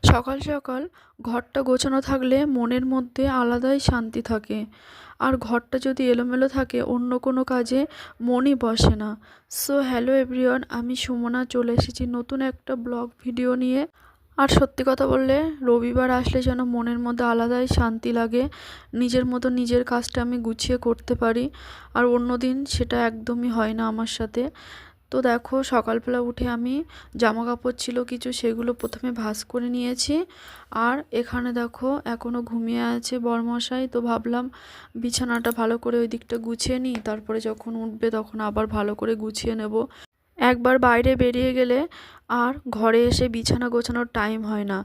সকাল সকাল ঘরটা গোছানো থাকলে মনের মধ্যে আলাদাই শান্তি থাকে। আর ঘরটা যদি এলোমেলো থাকে অন্য কোনো কাজে মনই বসে না। সো হ্যালো এভরিওয়ান, আমি সুমনা চলে এসেছি নতুন একটা ব্লগ ভিডিও নিয়ে। আর সত্যি কথা বললে রবিবার আসলে যেন মনের মধ্যে আলাদাই শান্তি লাগে। নিজের মতো নিজের কাজটা আমি গুছিয়ে করতে পারি। আর অন্য দিন সেটা একদমই হয় না আমার সাথে। তো দেখো সকালবেলা উঠে আমি জামা কাপড় ছিল কিছু সেগুলো প্রথমে ভাঁজ করে নিয়েছি। আর এখানে দেখো এখনও ঘুমিয়ে আছে বরমশাই, তো ভাবলাম বিছানাটা ভালো করে ওই দিকটা গুছিয়ে নিই, তারপরে যখন উঠবে তখন আবার ভালো করে গুছিয়ে নেব। একবার বাইরে বেরিয়ে গেলে আর ঘরে এসে বিছানা গোছানোর টাইম হয় না।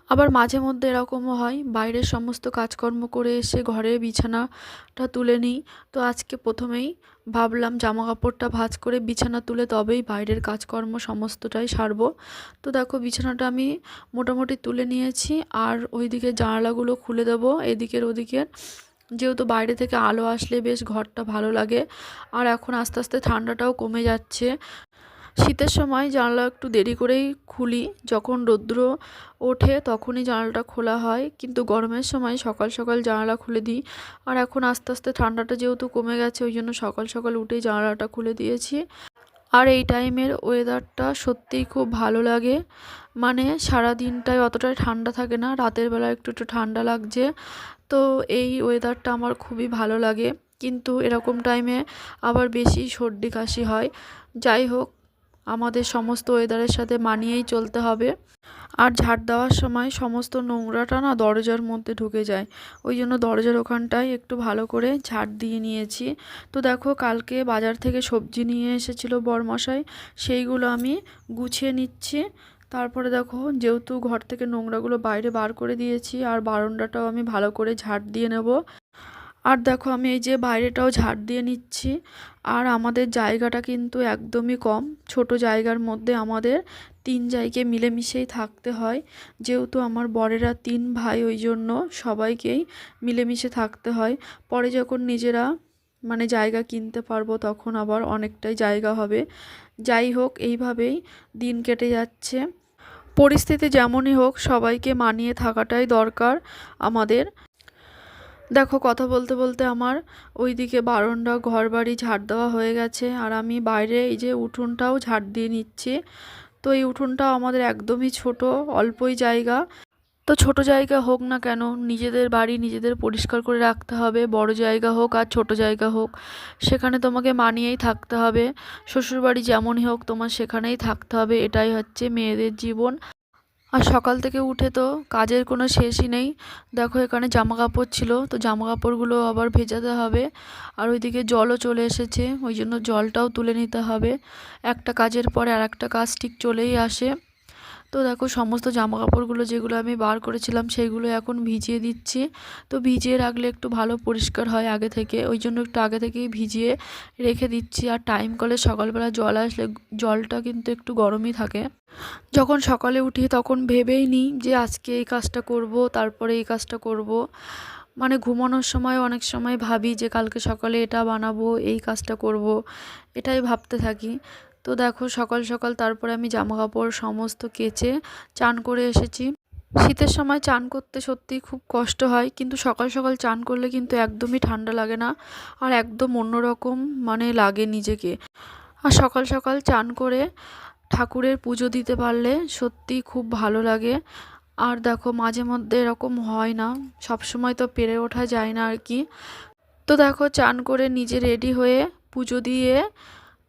আবার মাঝে মধ্যে এরকমও হয় বাইরের সমস্ত কাজকর্ম করে এসে ঘরে বিছানাটা তুলে নিই। তো আজকে প্রথমেই ভাবলাম জামা কাপড়টা ভাঁজ করে বিছানা তুলে তবেই বাইরের কাজকর্ম সমস্তটাই সারবো। তো দেখো বিছানাটা আমি মোটামুটি তুলে নিয়েছি। আর ওইদিকে জানালাগুলো খুলে দেবো এদিকের ওদিকের, যেহেতু বাইরে থেকে আলো আসলে বেশ ঘরটা ভালো লাগে। আর এখন আস্তে আস্তে ঠান্ডাটাও কমে যাচ্ছে। শীতের সময় জানলা একটু দেরি করেই খুলি, যখন রৌদ্র ওঠে তখনই জানালাটা খোলা হয়, কিন্তু গরমের সময় সকাল সকাল জানালা খুলে দিই। আর এখন আস্তে আস্তে ঠান্ডাটা যেহেতু কমে গেছে ওই জন্য সকাল সকাল উঠেই জানালাটা খুলে দিয়েছি। আর এই টাইমের ওয়েদারটা সত্যিই খুব ভালো লাগে। মানে সারা দিনটাই অতটাই ঠান্ডা থাকে না, রাতের বেলা একটু একটু ঠান্ডা লাগছে। তো এই ওয়েদারটা আমার খুবই ভালো লাগে। কিন্তু এরকম টাইমে আবার বেশি সর্দি কাশি হয়। যাই হোক, আমাদের সমস্ত ওয়েদারের সাথে মানিয়েই চলতে হবে। আর ঝাড় দেওয়ার সময় সমস্ত নোংরাটা না দরজার মধ্যে ঢুকে যায়, ওই জন্য দরজার ওখানটায় একটু ভালো করে ঝাড় দিয়ে নিয়েছি। তো দেখো কালকে বাজার থেকে সবজি নিয়ে এসেছিলো বরমশাই, সেইগুলো আমি গুছিয়ে নিচ্ছি। তারপরে দেখো যেহেতু ঘর থেকে নোংরাগুলো বাইরে বার করে দিয়েছি, আর বারান্দাটাও আমি ভালো করে ঝাড় দিয়ে নেব। আর দেখো আমি এই যে বাইরেটাও ঝাড় দিয়ে নিচ্ছি। আর আমাদের জায়গাটা কিন্তু একদমই কম, ছোট জায়গার মধ্যে আমাদের 3 জায়গায় মিলেমিশেই থাকতে হয়। যেহেতু আমার বরেরা 3 ভাই, ওই জন্য সবাইকেই মিলেমিশে থাকতে হয়। পরে যখন নিজেরা মানে জায়গা কিনতে পারবো তখন আবার অনেকটাই জায়গা হবে। যাই হোক, এইভাবেই দিন কেটে যাচ্ছে। পরিস্থিতি যেমনই হোক সবাইকে মানিয়ে থাকাটাই দরকার আমাদের। দেখো কথা বলতে বলতে আমার ওইদিকে বারান্দা ঘরবাড়ি ঝাড় দেওয়া হয়ে গেছে, আর আমি বাইরে এই যে উঠোনটাও ঝাড় দিয়ে নিচ্ছি। তো এই উঠোনটাও আমাদের একদমই ছোট, অল্পই জায়গা। তো ছোট জায়গা হোক না কেন নিজেদের বাড়ি নিজেদের পরিষ্কার করে রাখতে হবে, বড় জায়গা হোক আর ছোট জায়গা হোক সেখানে তোমাকে মানিয়েই থাকতে হবে। শ্বশুরবাড়ি যেমনই হোক তোমার সেখানেই থাকতে হবে, এটাই হচ্ছে মেয়েদের জীবন। আর সকাল থেকে উঠে তো কাজের কোনো শেষই নেই। দেখো এখানে জামা কাপড় ছিল, তো জামা কাপড়গুলো আবার ভেজাতে হবে। আর ওইদিকে জলও চলে এসেছে, ওই জন্য জলটাও তুলে নিতে হবে। একটা কাজের পরে আর একটা কাজ ঠিক চলেই আসে। তো দেখো সমস্ত জামা কাপড়গুলো যেগুলো আমি বার করেছিলাম সেইগুলো এখন ভিজিয়ে দিচ্ছি। তো ভিজিয়ে রাখলে একটু ভালো পরিষ্কার হয় আগে থেকে, ওই জন্য একটু আগে থেকেই ভিজিয়ে রেখে দিচ্ছি। আর টাইম কলে সকালবেলা জল আসলে জলটা কিন্তু একটু গরমই থাকে। যখন সকালে উঠি তখন ভেবেই নিই যে আজকে এই কাজটা করব, তারপরে এই কাজটা করব। মানে ঘুমানোর সময় অনেক সময় ভাবি যে কালকে সকালে এটা বানাবো, এই কাজটা করব, এটাই ভাবতে থাকি। তো দেখো সকাল সকাল তারপরে আমি জামা কাপড় সমস্ত কেচে চান করে এসেছি। শীতের সময় চান করতে সত্যিই খুব কষ্ট হয়, কিন্তু সকাল সকাল চান করলে কিন্তু একদমই ঠান্ডা লাগে না, আর একদম অন্যরকম মানে লাগে নিজেকে। আর সকাল সকাল চান করে ঠাকুরের পুজো দিতে পারলে সত্যিই খুব ভালো লাগে। আর দেখো মাঝে মধ্যে এরকম হয় না, সব সময় তো পেরে ওঠা যায় না আর কি। তো দেখো চান করে নিজে রেডি হয়ে পুজো দিয়ে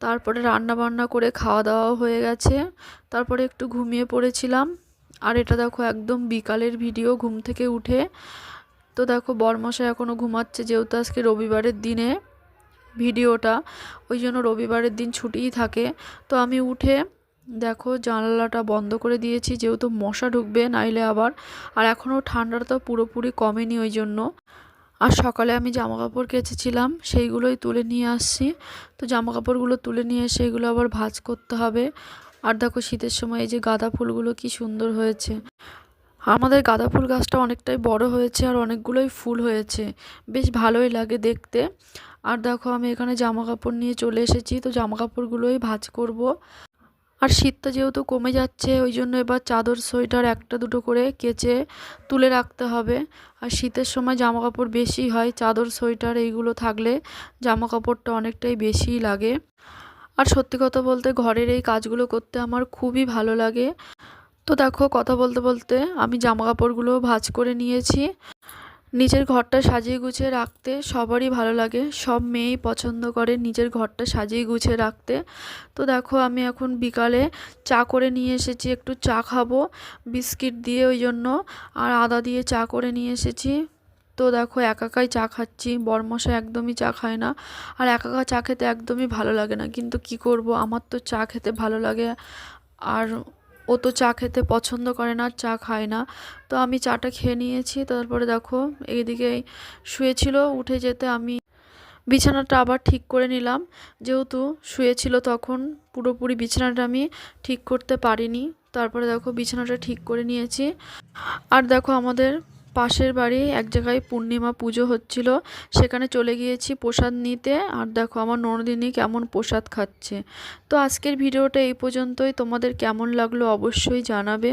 তারপরে রান্না বান্না করে খাওয়া দাওয়াও হয়ে গেছে। তারপরে একটু ঘুমিয়ে পড়েছিলাম। আর এটা দেখো একদম বিকালের ভিডিও ঘুম থেকে উঠে। তো দেখো বরমশাই এখনও ঘুমাচ্ছে, যেহেতু আজকে রবিবারের দিনে ভিডিওটা, ওই জন্য রবিবারের দিন ছুটিই থাকে। তো আমি উঠে দেখো জানলাটা বন্ধ করে দিয়েছি, যেহেতু মশা ঢুকবে নাইলে আবার। আর এখনও ঠান্ডাটা তো পুরোপুরি কমেনি ওই জন্য। আর সকালে আমি জামা কাপড় কেচেছিলাম সেইগুলোই তুলে নিয়ে আসছি। তো জামা কাপড়গুলো তুলে নিয়ে এসে এগুলো আবার ভাঁজ করতে হবে। আর দেখো শীতের সময় এই যে গাঁদা ফুলগুলো কি সুন্দর হয়েছে। আমাদের গাঁদা ফুল গাছটা অনেকটাই বড় হয়েছে আর অনেকগুলোই ফুল হয়েছে, বেশ ভালোই লাগে দেখতে। আর দেখো আমি এখানে জামা কাপড় নিয়ে চলে এসেছি, তো জামা কাপড়গুলোই ভাঁজ করব। আর শীতটা যেহেতু কমে যাচ্ছে ওই জন্য এবার চাদর সোয়েটার একটা দুটো করে কেচে তুলে রাখতে হবে। আর শীতের সময় জামা কাপড় বেশি হয়, চাদর সোয়েটার এইগুলো থাকলে জামা কাপড়টা অনেকটাই বেশিই লাগে। আর সত্যি কথা বলতে ঘরের এই কাজগুলো করতে আমার খুবই ভালো লাগে। তো দেখো কথা বলতে বলতে আমি জামা কাপড়গুলো ভাঁজ করে নিয়েছি। নিজের ঘরটা সাজিয়ে গুছিয়ে রাখতে সবারই ভালো লাগে, সব মেয়েই পছন্দ করে নিজের ঘরটা সাজিয়ে গুছিয়ে রাখতে। তো দেখো আমি এখন বিকালে চা করে নিয়ে এসেছি, একটু চা খাবো বিস্কিট দিয়ে ওই জন্য, আর আদা দিয়ে চা করে নিয়ে এসেছি। তো দেখো একাই চা খাচ্ছি, বরমশাই একদমই চা খায় না, আর একা চা খেতে একদমই ভালো লাগে না, কিন্তু কি করব, আমার তো চা খেতে ভালো লাগে, আর ও তো চা খেতে পছন্দ করে না, চা খায় না। তো আমি চাটা খেয়ে নিয়েছি। তারপরে দেখো এইদিকে শুয়েছিল, উঠে যেতে আমি বিছানাটা আবার ঠিক করে নিলাম, যেহেতু শুয়েছিল তখন পুরোপুরি বিছানাটা আমি ঠিক করতে পারিনি। তারপরে দেখো বিছানাটা ঠিক করে নিয়েছি। আর দেখো আমাদের পাশের বাড়ি এক জায়গায় পূর্ণিমা পুজো হচ্ছিল, সেখানে চলে গিয়েছি প্রসাদ নিতে। আর দেখো আমার ননদিনী কেমন প্রসাদ খাচ্ছে। তো আজকের ভিডিওটা এই পর্যন্তই, তোমাদের কেমন লাগলো অবশ্যই জানাবে।